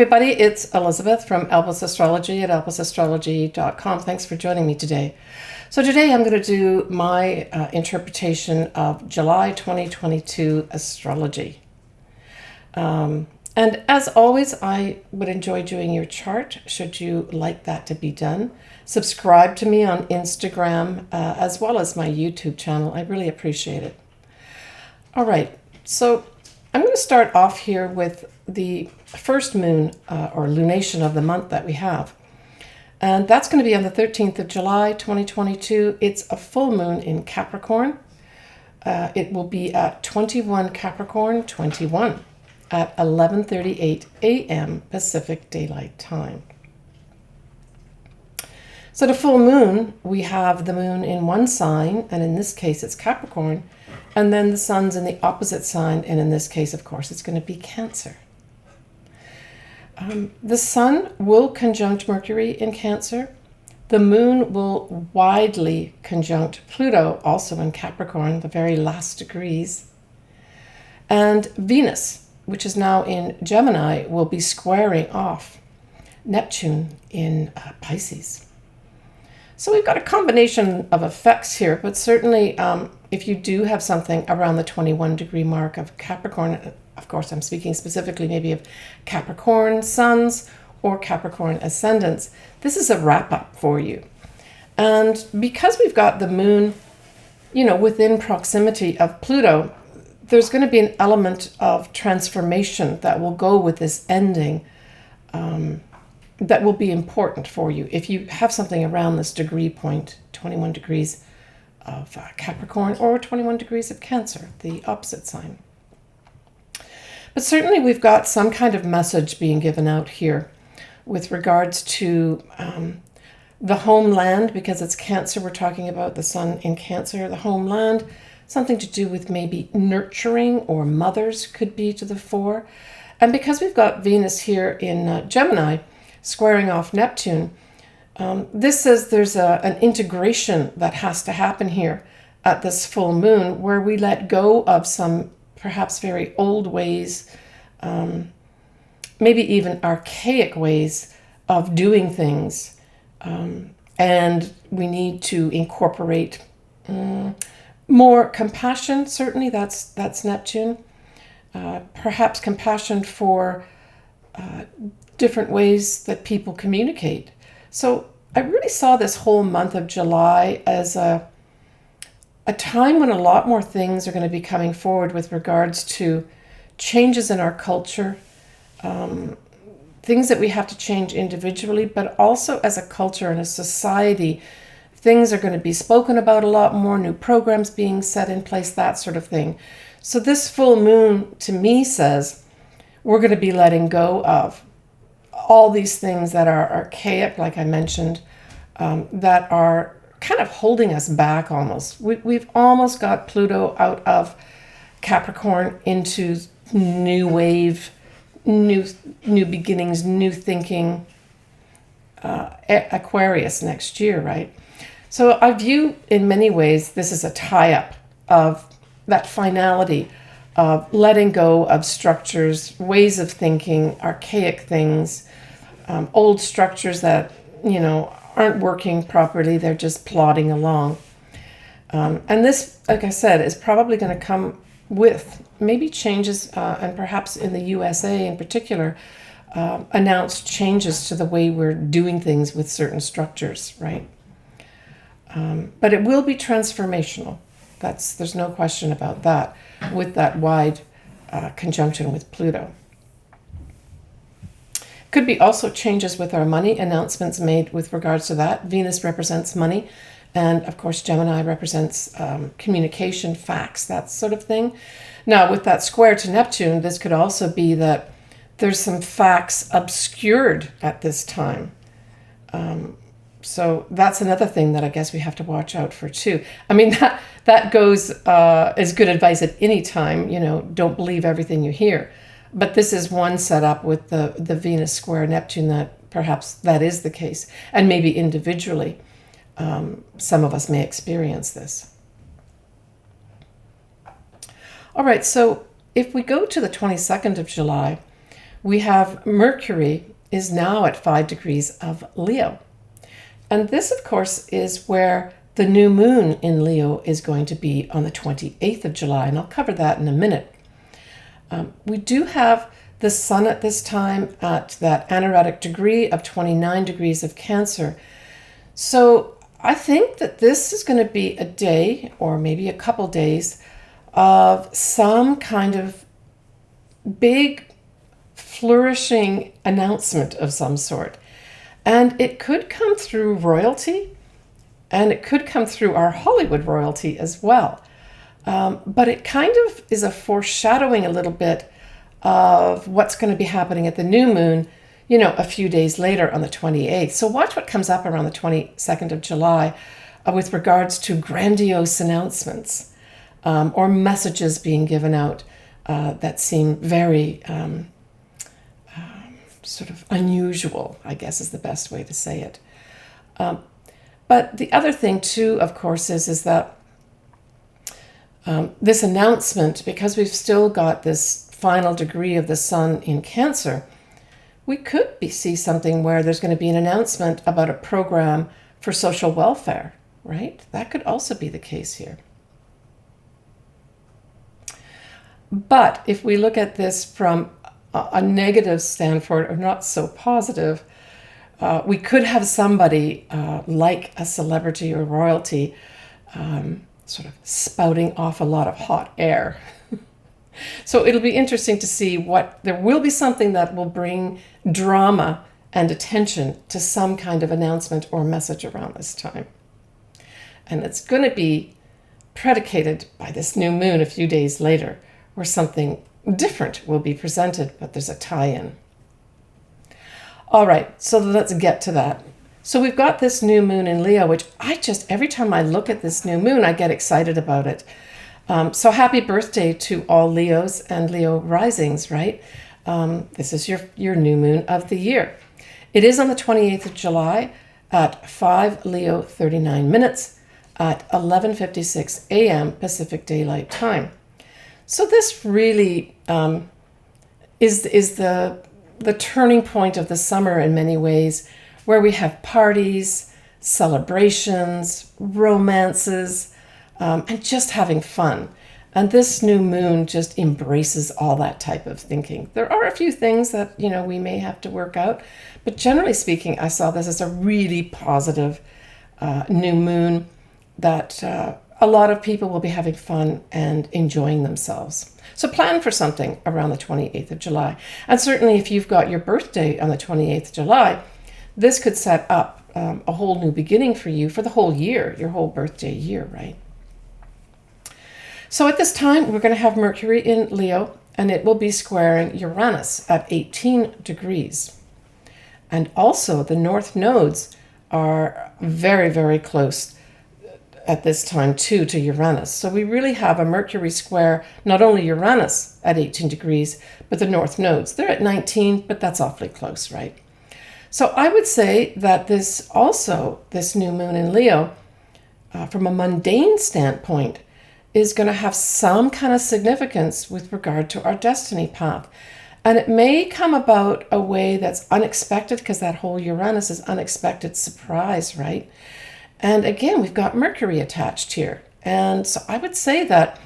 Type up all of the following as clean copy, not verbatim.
everybody, it's Elizabeth from Elvis Astrology at elvisastrology.com. Thanks for joining me today. So today I'm going to do my interpretation of July 2022 astrology. And as always, I would enjoy doing your chart, should you like that to be done. Subscribe to me on Instagram as well as my YouTube channel. I really appreciate it. All right, so I'm going to start off here with the first moon or lunation of the month that we have. And that's going to be on the 13th of July, 2022. It's a full moon in Capricorn. It will be at 21 Capricorn 21 at 11:38 a.m. Pacific Daylight Time. So the full moon, we have the moon in one sign, and in this case it's Capricorn, and then the sun's in the opposite sign, and in this case, of course, it's going to be Cancer. The sun will conjunct Mercury in Cancer. The moon will widely conjunct Pluto, also in Capricorn, the very last degrees. And Venus, which is now in Gemini, will be squaring off Neptune in Pisces. So we've got a combination of effects here, but certainly if you do have something around the 21 degree mark of Capricorn, of course I'm speaking specifically maybe of Capricorn suns or Capricorn ascendants, this is a wrap up for you. And because we've got the moon, within proximity of Pluto, there's going to be an element of transformation that will go with this ending that will be important for you. If you have something around this degree point, 21 degrees of Capricorn or 21 degrees of Cancer, the opposite sign. But certainly we've got some kind of message being given out here with regards to the homeland, because it's Cancer we're talking about, the sun in Cancer, the homeland, something to do with maybe nurturing or mothers could be to the fore. And because we've got Venus here in Gemini squaring off Neptune, this says there's an integration that has to happen here at this full moon where we let go of some perhaps very old ways, maybe even archaic ways of doing things. And we need to incorporate more compassion. Certainly that's Neptune. Perhaps compassion for different ways that people communicate. So I really saw this whole month of July as a time when a lot more things are going to be coming forward with regards to changes in our culture, things that we have to change individually, but also as a culture and a society. Things are going to be spoken about a lot more, new programs being set in place, that sort of thing. So this full moon to me says we're going to be letting go of all these things that are archaic, like I mentioned, that are kind of holding us back almost. We've almost got Pluto out of Capricorn into new wave, new beginnings, new thinking, Aquarius next year, right? So I view in many ways this is a tie-up of that finality of letting go of structures, ways of thinking, archaic things, old structures that, aren't working properly. They're just plodding along. And this, like I said, is probably going to come with maybe changes, and perhaps in the USA in particular, announced changes to the way we're doing things with certain structures, right? But it will be transformational. There's no question about that, with that wide conjunction with Pluto. Could be also changes with our money, announcements made with regards to that. Venus represents money, and of course Gemini represents communication, facts, that sort of thing. Now with that square to Neptune, this could also be that there's some facts obscured at this time. So that's another thing that I guess we have to watch out for too. I mean, that goes as good advice at any time, don't believe everything you hear. But this is one setup with the Venus square Neptune that perhaps that is the case. And maybe individually, some of us may experience this. All right, so if we go to the 22nd of July, we have Mercury is now at 5 degrees of Leo. And this, of course, is where the new moon in Leo is going to be on the 28th of July, and I'll cover that in a minute. We do have the sun at this time at that anaretic degree of 29 degrees of Cancer. So I think that this is going to be a day, or maybe a couple days, of some kind of big flourishing announcement of some sort. And it could come through royalty, and it could come through our Hollywood royalty as well. But it kind of is a foreshadowing a little bit of what's going to be happening at the new moon, a few days later on the 28th. So watch what comes up around the 22nd of July with regards to grandiose announcements or messages being given out that seem very sort of unusual, I guess is the best way to say it. But the other thing too, of course, is that this announcement, because we've still got this final degree of the sun in Cancer, we could see something where there's going to be an announcement about a program for social welfare, right? That could also be the case here. But if we look at this from a negative standpoint, or not so positive, we could have somebody like a celebrity or royalty sort of spouting off a lot of hot air. So it'll be interesting to see there will be something that will bring drama and attention to some kind of announcement or message around this time. And it's going to be predicated by this new moon a few days later, where something different will be presented, but there's a tie-in. All right, so let's get to that. So we've got this new moon in Leo, which every time I look at this new moon, I get excited about it. So happy birthday to all Leos and Leo risings, right? This is your new moon of the year. It is on the 28th of July at 5 Leo 39 minutes at 11:56 a.m. Pacific Daylight Time. So this really is the turning point of the summer in many ways, where we have parties, celebrations, romances, and just having fun. And this new moon just embraces all that type of thinking. There are a few things that, we may have to work out, but generally speaking, I saw this as a really positive new moon that a lot of people will be having fun and enjoying themselves. So plan for something around the 28th of July. And certainly if you've got your birthday on the 28th of July, this could set up a whole new beginning for you for the whole year, your whole birthday year, right? So at this time, we're going to have Mercury in Leo, and it will be squaring Uranus at 18 degrees. And also the north nodes are very, very close at this time too to Uranus. So we really have a Mercury square, not only Uranus at 18 degrees, but the north nodes. They're at 19, but that's awfully close, right? So I would say that this new moon in Leo, from a mundane standpoint, is going to have some kind of significance with regard to our destiny path. And it may come about a way that's unexpected, because that whole Uranus is unexpected surprise, right? And again, we've got Mercury attached here. And so I would say that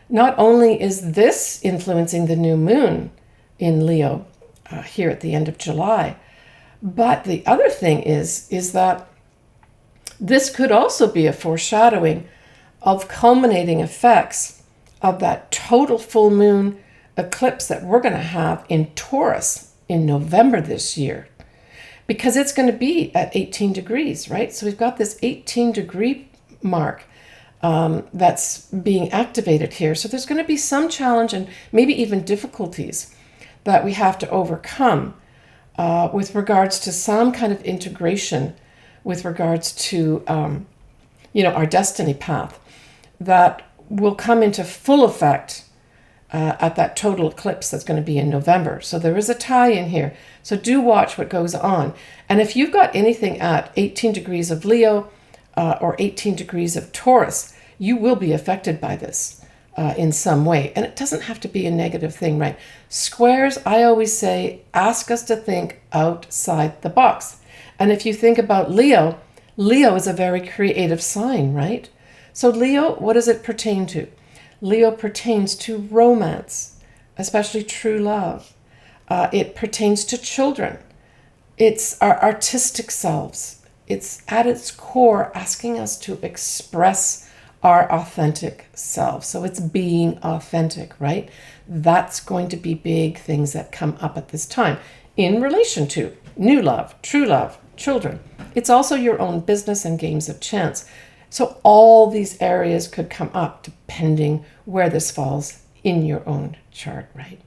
not only is this influencing the new moon in Leo here at the end of July, but the other thing is that this could also be a foreshadowing of culminating effects of that total full moon eclipse that we're going to have in Taurus in November this year, because it's going to be at 18 degrees, right? So we've got this 18 degree mark that's being activated here. So there's going to be some challenge and maybe even difficulties that we have to overcome with regards to some kind of integration with regards to, our destiny path that will come into full effect at that total eclipse that's going to be in November. So there is a tie in here. So do watch what goes on. And if you've got anything at 18 degrees of Leo or 18 degrees of Taurus, you will be affected by this. in some way. And it doesn't have to be a negative thing, right? Squares, I always say, ask us to think outside the box. And if you think about Leo, Leo is a very creative sign, right? So Leo, what does it pertain to? Leo pertains to romance, especially true love. It pertains to children. It's our artistic selves. It's at its core asking us to express our authentic self. So it's being authentic, right? That's going to be big things that come up at this time in relation to new love, true love, children. It's also your own business and games of chance. So all these areas could come up depending where this falls in your own chart, right?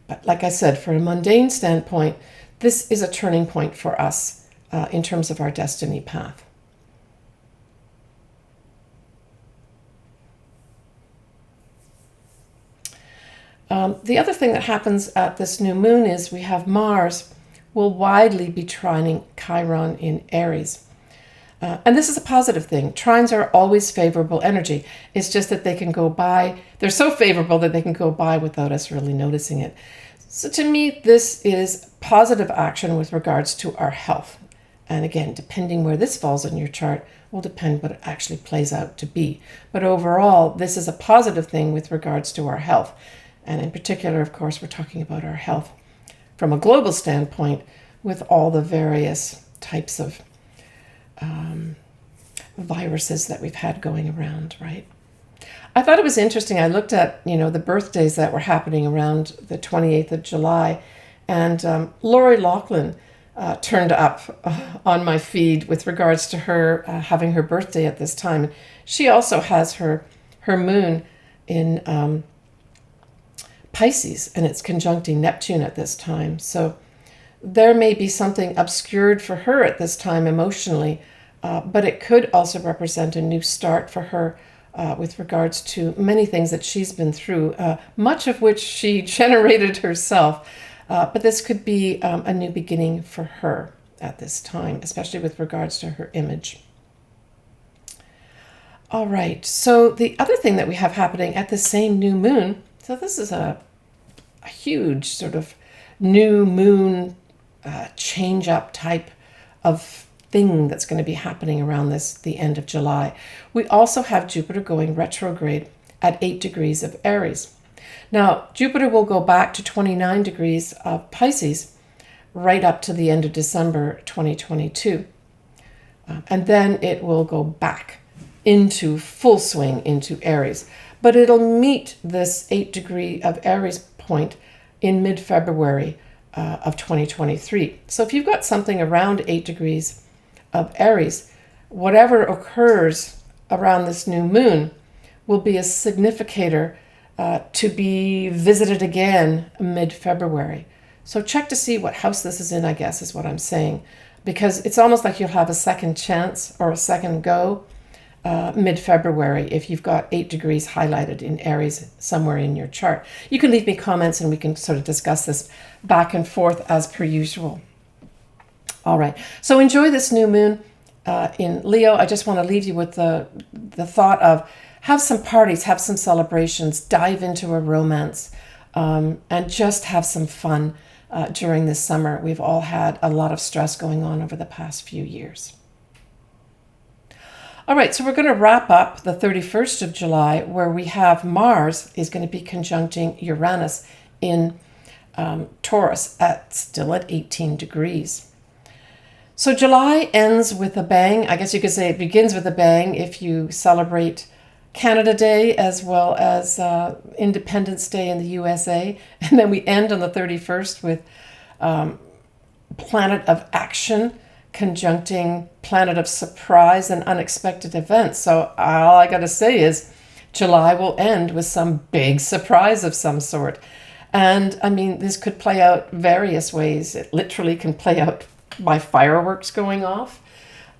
But like I said, from a mundane standpoint, this is a turning point for us in terms of our destiny path. The other thing that happens at this new moon is we have Mars will widely be trining Chiron in Aries. And this is a positive thing. Trines are always favorable energy. It's just that they can go by. They're so favorable that they can go by without us really noticing it. So to me, this is positive action with regards to our health. And again, depending where this falls in your chart will depend what it actually plays out to be. But overall, this is a positive thing with regards to our health. And in particular, of course, we're talking about our health from a global standpoint with all the various types of viruses that we've had going around, right? I thought it was interesting. I looked at, the birthdays that were happening around the 28th of July, and Lori Loughlin turned up on my feed with regards to her having her birthday at this time. She also has her moon in Pisces, and it's conjuncting Neptune at this time. So there may be something obscured for her at this time emotionally, but it could also represent a new start for her with regards to many things that she's been through, much of which she generated herself. But this could be a new beginning for her at this time, especially with regards to her image. All right, so the other thing that we have happening at the same new moon, so this is a huge sort of new moon change up type of thing that's going to be happening around the end of July. We also have Jupiter going retrograde at 8 degrees of Aries. Now, Jupiter will go back to 29 degrees of Pisces right up to the end of December 2022. And then it will go back into full swing into Aries. But it'll meet this 8 degree of Aries point in mid-February of 2023. So if you've got something around 8 degrees of Aries, whatever occurs around this new moon will be a significator to be visited again mid-February. So check to see what house this is in, I guess, is what I'm saying. Because it's almost like you'll have a second chance or a second go mid-February if you've got 8 degrees highlighted in Aries somewhere in your chart. You can leave me comments and we can sort of discuss this back and forth as per usual. All right, so enjoy this new moon in Leo. I just want to leave you with the thought of have some parties, have some celebrations, dive into a romance, and just have some fun during this summer. We've all had a lot of stress going on over the past few years. All right, so we're going to wrap up the 31st of July where we have Mars is going to be conjuncting Uranus in Taurus still at 18 degrees. So July ends with a bang. I guess you could say it begins with a bang if you celebrate Canada Day as well as Independence Day in the USA. And then we end on the 31st with Planet of Action conjuncting Planet of Surprise and Unexpected Events. So all I got to say is July will end with some big surprise of some sort. And I mean, this could play out various ways. It literally can play out by fireworks going off,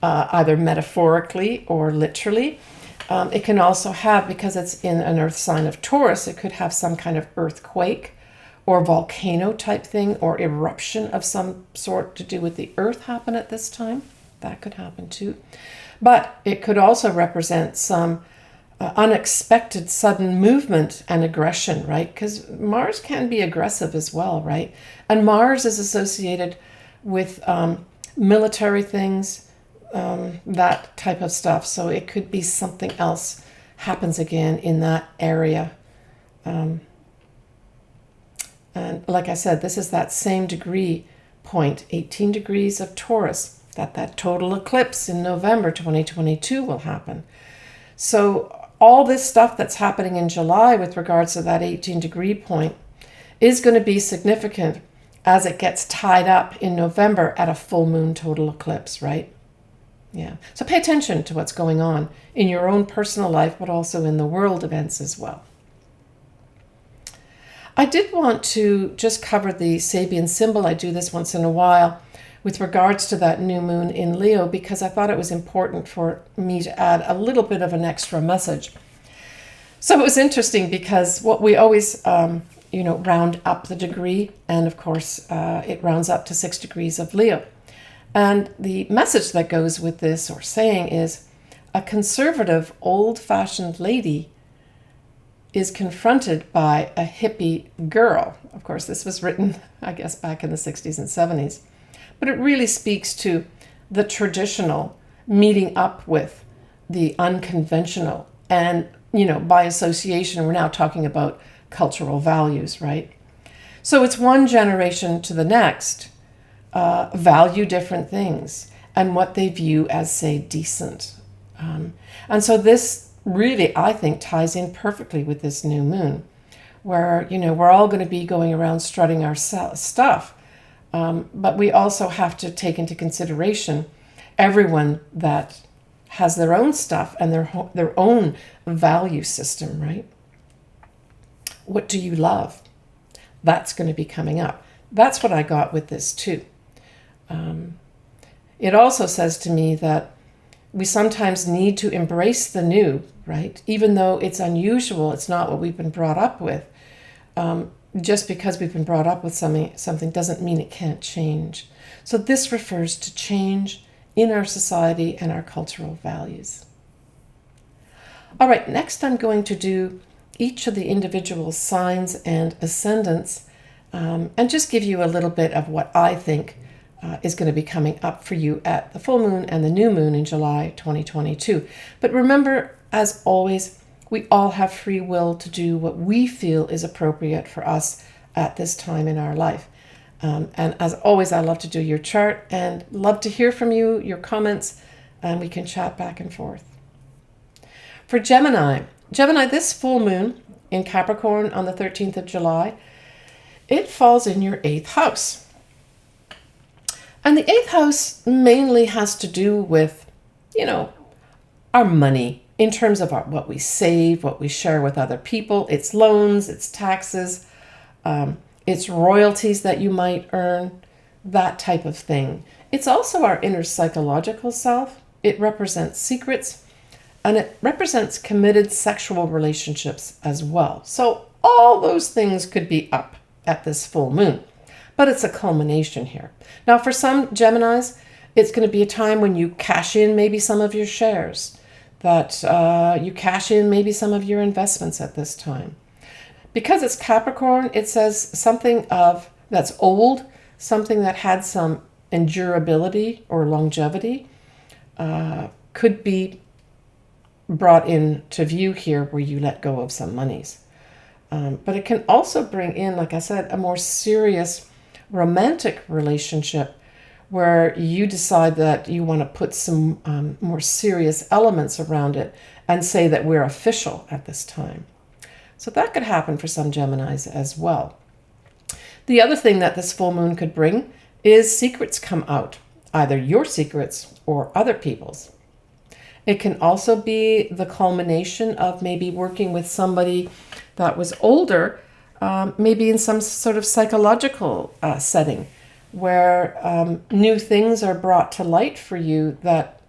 either metaphorically or literally. It can also have, because it's in an earth sign of Taurus, it could have some kind of earthquake or volcano type thing or eruption of some sort to do with the earth happen at this time. That could happen too. But it could also represent some unexpected sudden movement and aggression, right? Because Mars can be aggressive as well, right? And Mars is associated with military things, that type of stuff. So it could be something else happens again in that area. And like I said, this is that same degree point, 18 degrees of Taurus, that total eclipse in November 2022 will happen. So all this stuff that's happening in July with regards to that 18 degree point is going to be significant as it gets tied up in November at a full moon total eclipse, right? Yeah. So pay attention to what's going on in your own personal life, but also in the world events as well. I did want to just cover the Sabian symbol. I do this once in a while with regards to that new moon in Leo, because I thought it was important for me to add a little bit of an extra message. So it was interesting because what we always, round up the degree, and of course it rounds up to 6 degrees of Leo. And the message that goes with this or saying is a conservative, old-fashioned lady is confronted by a hippie girl. Of course, this was written, I guess, back in the 60s and 70s. But it really speaks to the traditional meeting up with the unconventional. And, by association, we're now talking about cultural values, right? So it's one generation to the next value different things and what they view as, say, decent. And so this really, I think, ties in perfectly with this new moon, where, we're all going to be going around strutting our stuff. But we also have to take into consideration everyone that has their own stuff and their own value system, right? What do you love? That's going to be coming up. That's what I got with this too. It also says to me that we sometimes need to embrace the new, right? Even though it's unusual, it's not what we've been brought up with. Just because we've been brought up with something doesn't mean it can't change. So this refers to change in our society and our cultural values. All right, next I'm going to do each of the individual signs and ascendants, and just give you a little bit of what I think is going to be coming up for you at the full moon and the new moon in July 2022. But remember, as always, we all have free will to do what we feel is appropriate for us at this time in our life. And as always, I love to do your chart and love to hear from you, your comments, and we can chat back and forth. For Gemini, this full moon in Capricorn on the 13th of July, it falls in your 8th house. And the 8th house mainly has to do with, our money, in terms of what we save, what we share with other people. It's loans, it's taxes, it's royalties that you might earn, that type of thing. It's also our inner psychological self. It represents secrets, and it represents committed sexual relationships as well. So all those things could be up at this full moon, but it's a culmination here. Now, for some Geminis, it's going to be a time when you cash in maybe some of your shares, that you cash in maybe some of your investments at this time. Because it's Capricorn, it says something that's old, something that had some endurability or longevity, could be brought into view here where you let go of some monies. But it can also bring in, like I said, a more serious romantic relationship where you decide that you want to put some more serious elements around it and say that we're official at this time. So that could happen for some Geminis as well. The other thing that this full moon could bring is secrets come out, either your secrets or other people's. It can also be the culmination of maybe working with somebody that was older, maybe in some sort of psychological setting, where new things are brought to light for you that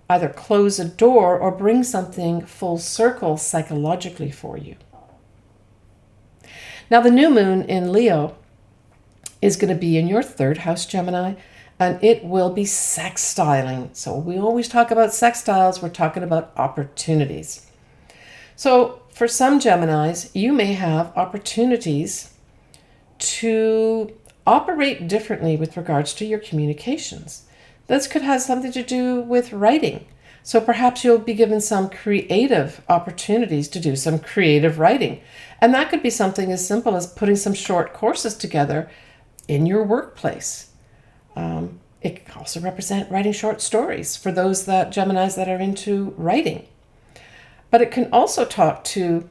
either close a door or bring something full circle psychologically for you. Now, the new moon in Leo is going to be in your 3rd house, Gemini, and it will be sextiling. So we always talk about sextiles, we're talking about opportunities. So for some Geminis, you may have opportunities to operate differently with regards to your communications. This could have something to do with writing. So perhaps you'll be given some creative opportunities to do some creative writing. And that could be something as simple as putting some short courses together in your workplace. It can also represent writing short stories for those Geminis that are into writing. But it can also talk to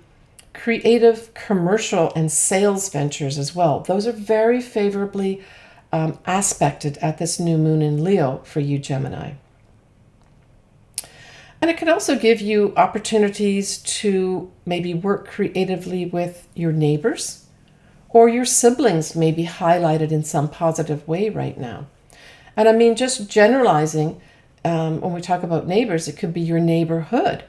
creative commercial and sales ventures as well. Those are very favorably aspected at this new moon in Leo for you, Gemini. And it could also give you opportunities to maybe work creatively with your neighbors, or your siblings may be highlighted in some positive way right now. And I mean, just generalizing, when we talk about neighbors, it could be your neighborhood.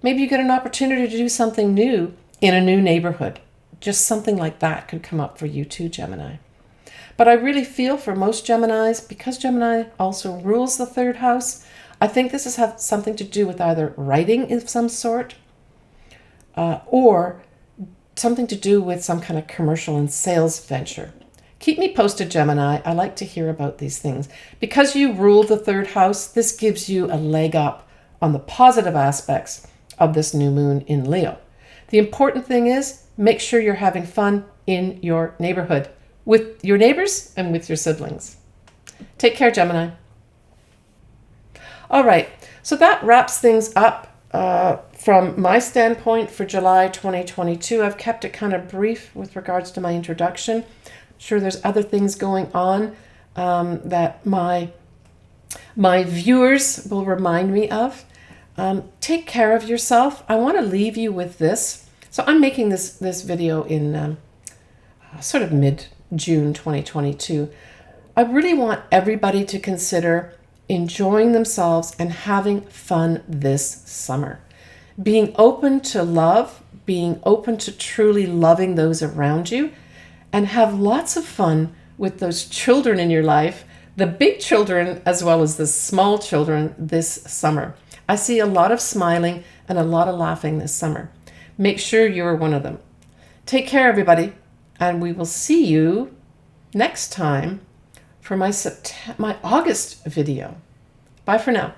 Maybe you get an opportunity to do something new in a new neighborhood. Just something like that could come up for you too, Gemini. But I really feel for most Geminis, because Gemini also rules the third house, I think this has something to do with either writing of some sort, or something to do with some kind of commercial and sales venture. Keep me posted, Gemini. I like to hear about these things. Because you rule the third house, this gives you a leg up on the positive aspects of this new moon in Leo. The important thing is, make sure you're having fun in your neighborhood with your neighbors and with your siblings. Take care, Gemini. All right, so that wraps things up from my standpoint for July 2022. I've kept it kind of brief with regards to my introduction. I'm sure there's other things going on that my viewers will remind me of. Take care of yourself. I want to leave you with this. So I'm making this video in sort of mid-June 2022. I really want everybody to consider enjoying themselves and having fun this summer. Being open to love, being open to truly loving those around you, and have lots of fun with those children in your life, the big children as well as the small children this summer. I see a lot of smiling and a lot of laughing this summer. Make sure you're one of them. Take care, everybody, and we will see you next time for my August video. Bye for now.